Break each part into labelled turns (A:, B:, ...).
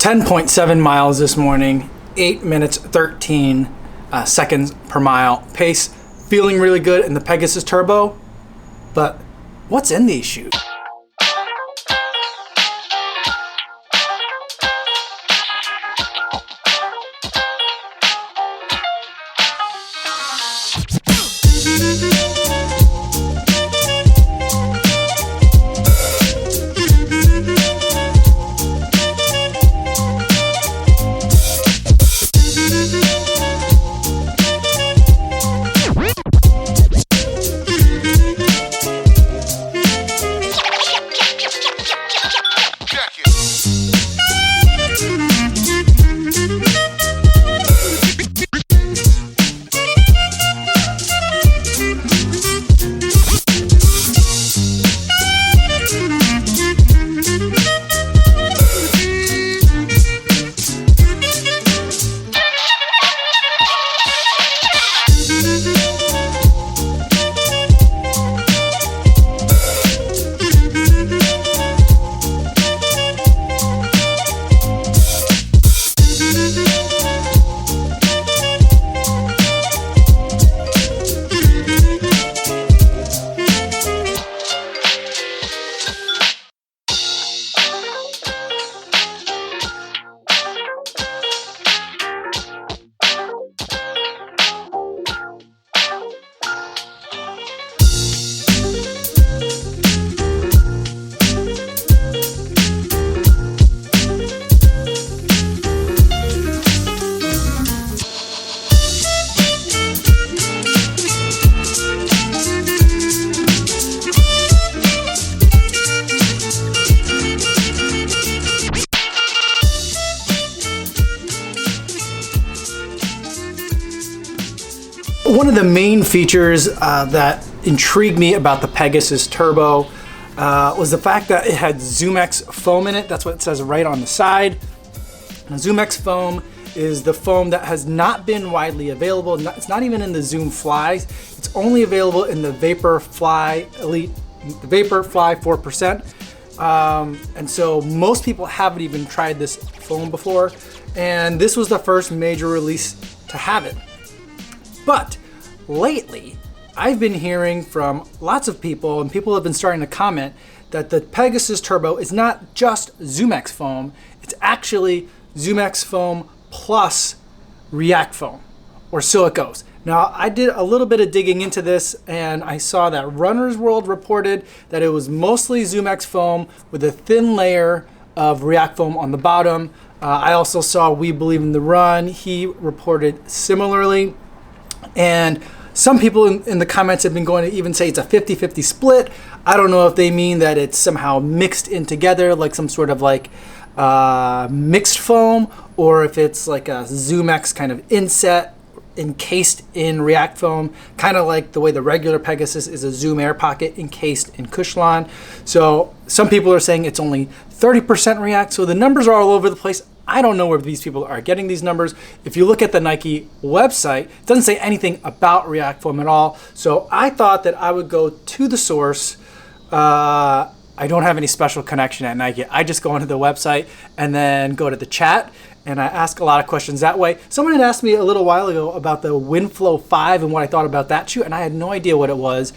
A: 10.7 miles this morning, 8 minutes 13 seconds per mile pace. Feeling really good in the Pegasus Turbo, but what's in these shoes? One of the main features that intrigued me about the Pegasus Turbo was the fact that it had ZoomX foam in it. That's what it says right on the side. Now, ZoomX foam is the foam that has not been widely available. It's not even in the Zoom Flies. It's only available in the Vaporfly Elite, the Vaporfly 4%. And so most people haven't even tried this foam before. And this was the first major release to have it. But lately, I've been hearing from lots of people, and people have been starting to comment, that the Pegasus Turbo is not just ZoomX foam, it's actually ZoomX foam plus React foam, or so it goes. Now, I did a little bit of digging into this, and I saw that Runner's World reported that it was mostly ZoomX foam with a thin layer of React foam on the bottom. I also saw We Believe in the Run. He reported similarly. And some people in the comments have been going to even say it's a 50-50 split. I don't know if they mean that it's somehow mixed in together, like some sort of like mixed foam, or if it's like a ZoomX kind of inset encased in React foam, kind of like the way the regular Pegasus is a Zoom Air Pocket encased in Cushlon. So some people are saying it's only 30% React. So the numbers are all over the place. I don't know where these people are getting these numbers. If you look at the Nike website, it doesn't say anything about React foam at all. So I thought that I would go to the source. I don't have any special connection at Nike. I just go onto the website and then go to the chat, and I ask a lot of questions that way. Someone had asked me a little while ago about the Windflow 5 and what I thought about that shoe, and I had no idea what it was.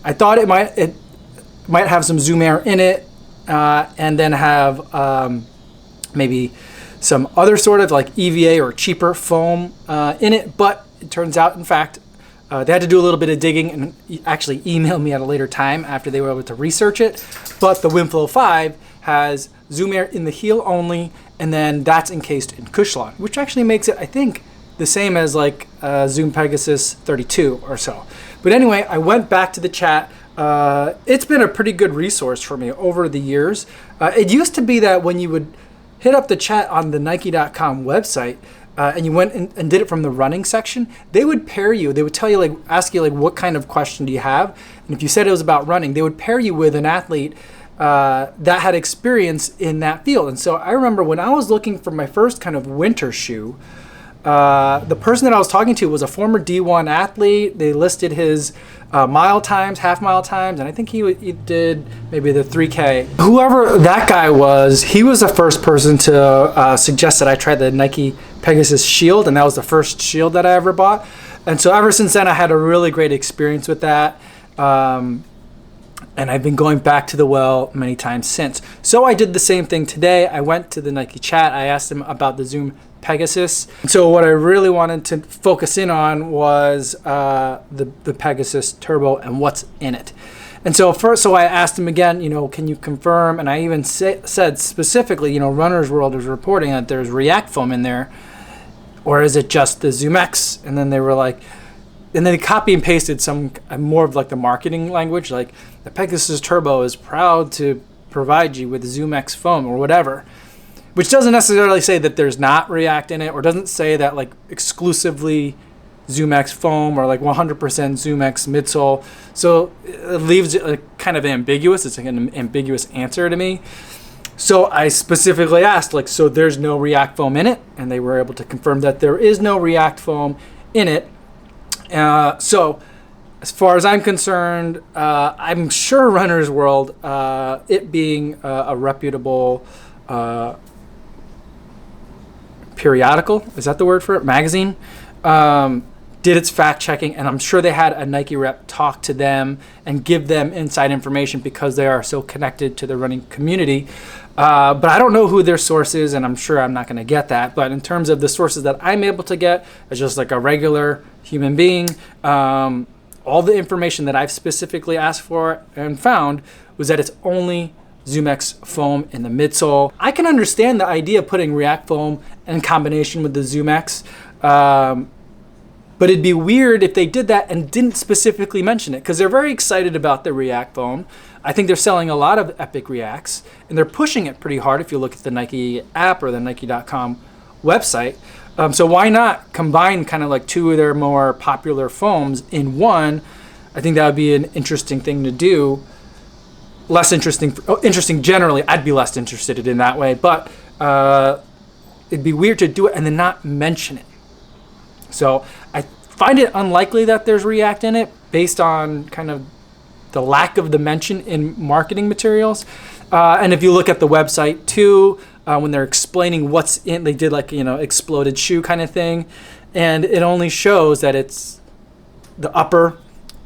A: I thought it might have some Zoom Air in it, and then have maybe some other sort of like EVA or cheaper foam in it, but it turns out, in fact, they had to do a little bit of digging and actually email me at a later time after they were able to research it. But the Windflow 5 has Zoom Air in the heel only, and then that's encased in Cushlon, which actually makes it, I think, the same as like Zoom Pegasus 32 or so. But anyway, I went back to the chat. It's been a pretty good resource for me over the years. It used to be that when you would hit up the chat on the Nike.com website, and you went and did it from the running section, they would pair you. They would tell you, like, ask you, like, what kind of question do you have? And if you said it was about running, they would pair you with an athlete that had experience in that field. And so I remember when I was looking for my first kind of winter shoe, the person that I was talking to was a former D1 athlete. They listed his mile times, half mile times, and I think he did maybe the 3K. Whoever that guy was, he was the first person to suggest that I try the Nike Pegasus Shield, and that was the first shield that I ever bought. And so ever since then, I had a really great experience with that. And I've been going back to the well many times since. So I did the same thing today. I went to the Nike chat. I asked them about the Zoom Pegasus. So what I really wanted to focus in on was the Pegasus Turbo and what's in it. And so I asked him again, can you confirm? And I even said specifically, Runner's World is reporting that there's React foam in there, or is it just the Zoom X? And then they were like, and then they copy and pasted some more of like the marketing language, like the Pegasus Turbo is proud to provide you with Zoom X foam or whatever, which doesn't necessarily say that there's not React in it, or doesn't say that like exclusively Zoom X foam or like 100% Zoom X midsole. So it leaves it kind of ambiguous. It's like an ambiguous answer to me. So I specifically asked, like, so there's no React foam in it? And they were able to confirm that there is no React foam in it. So as far as I'm concerned, I'm sure Runner's World, it being a reputable periodical, is that the word for it? Magazine, did its fact checking, and I'm sure they had a Nike rep talk to them and give them inside information because they are so connected to the running community. But I don't know who their source is, and I'm sure I'm not going to get that. But in terms of the sources that I'm able to get, as just like a regular human being, all the information that I've specifically asked for and found was that it's only Zoom X foam in the midsole. I can understand the idea of putting React foam in combination with the Zoom X, but it'd be weird if they did that and didn't specifically mention it, because they're very excited about the React foam. I think they're selling a lot of Epic Reacts, and they're pushing it pretty hard if you look at the Nike app or the Nike.com website. So why not combine kind of like two of their more popular foams in one? I think that would be an interesting thing to do. Less interesting, interesting generally. I'd be less interested in that way, but it'd be weird to do it and then not mention it. So I find it unlikely that there's React in it based on kind of the lack of the mention in marketing materials. And if you look at the website too, when they're explaining what's in, they did like, exploded shoe kind of thing. And it only shows that it's the upper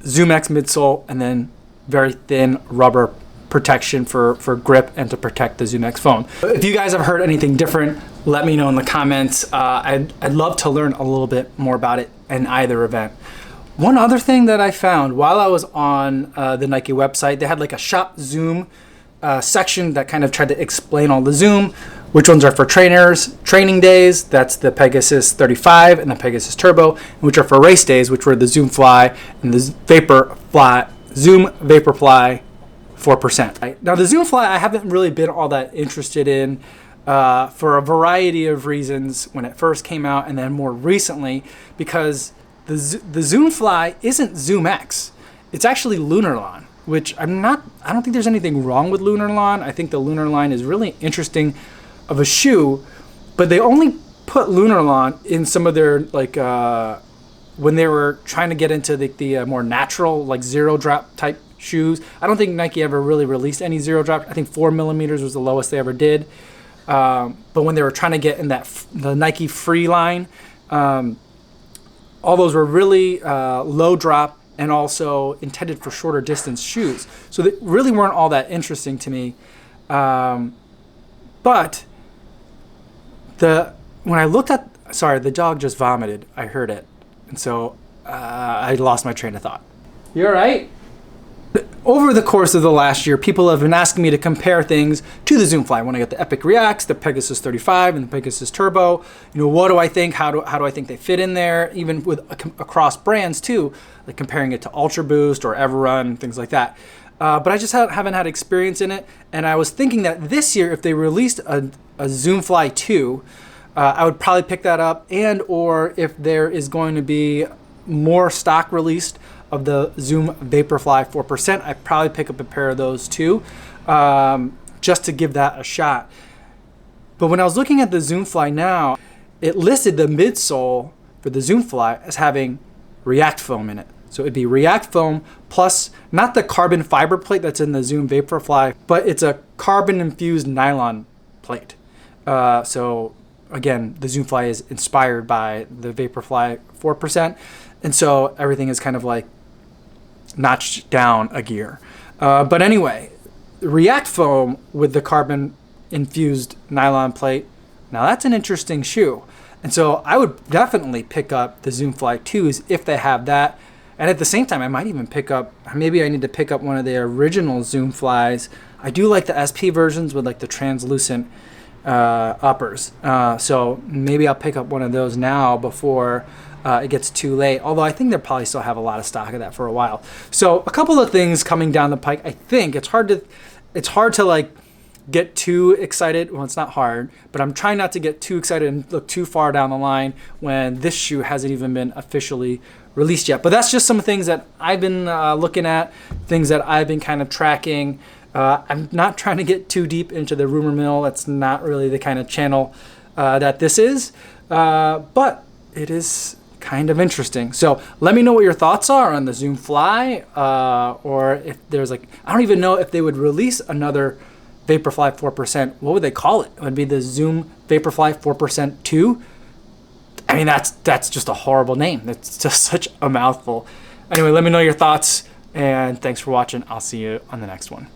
A: Zoom X midsole and then very thin rubber protection for grip and to protect the Zoom X foam. If you guys have heard anything different, let me know in the comments. I'd love to learn a little bit more about it in either event. One other thing that I found while I was on the Nike website, they had like a Shop Zoom section that kind of tried to explain all the Zoom, which ones are for trainers, training days, that's the Pegasus 35 and the Pegasus Turbo, which are for race days, which were the Zoom Fly and the Zoom Vaporfly 4%. Right? Now the Zoom Fly I haven't really been all that interested in for a variety of reasons when it first came out, and then more recently because the Zoom Fly isn't Zoom X. It's actually Lunarlon, which I don't think there's anything wrong with Lunarlon. I think the Lunarlon is really interesting of a shoe, but they only put Lunarlon in some of their like when they were trying to get into the more natural like zero drop type shoes. I don't think Nike ever really released any zero drop. I think 4 millimeters was the lowest they ever did. But when they were trying to get in the Nike Free line, all those were really low drop and also intended for shorter distance shoes. So they really weren't all that interesting to me. But when I looked at, sorry, the dog just vomited. I heard it. And so I lost my train of thought. You all right? Over the course of the last year, people have been asking me to compare things to the Zoom Fly. When I got the Epic Reacts, the Pegasus 35 and the Pegasus Turbo, what do I think? How do I think they fit in there? Even with across brands too, like comparing it to Ultra Boost or Everrun, things like that. But I just haven't had experience in it. And I was thinking that this year, if they released a Zoom Fly 2, I would probably pick that up. And or if there is going to be more stock released of the Zoom Vaporfly 4%, I'd probably pick up a pair of those too, just to give that a shot. But when I was looking at the Zoom Fly now, it listed the midsole for the Zoom Fly as having React foam in it. So it'd be React foam plus not the carbon fiber plate that's in the Zoom Vaporfly, but it's a carbon infused nylon plate. So again, the Zoom Fly is inspired by the Vaporfly 4%. And so everything is kind of like notched down a gear. But anyway, React foam with the carbon infused nylon plate. Now that's an interesting shoe. And so I would definitely pick up the Zoom Fly 2s if they have that. And at the same time, I might even pick up, maybe I need to pick up one of the original Zoom Flies. I do like the SP versions with like the translucent uppers. So maybe I'll pick up one of those now before it gets too late. Although I think they'll probably still have a lot of stock of that for a while. So a couple of things coming down the pike. I think it's hard to like get too excited. Well, it's not hard, but I'm trying not to get too excited and look too far down the line when this shoe hasn't even been officially released yet. But that's just some things that I've been looking at, things that I've been kind of tracking. I'm not trying to get too deep into the rumor mill. That's not really the kind of channel that this is, but it is kind of interesting. So let me know what your thoughts are on the Zoom Fly, or if there's like, I don't even know if they would release another Vaporfly 4%. What would they call it? It would be the Zoom Vaporfly 4% 2. I mean, that's just a horrible name. That's just such a mouthful. Anyway, let me know your thoughts, and thanks for watching. I'll see you on the next one.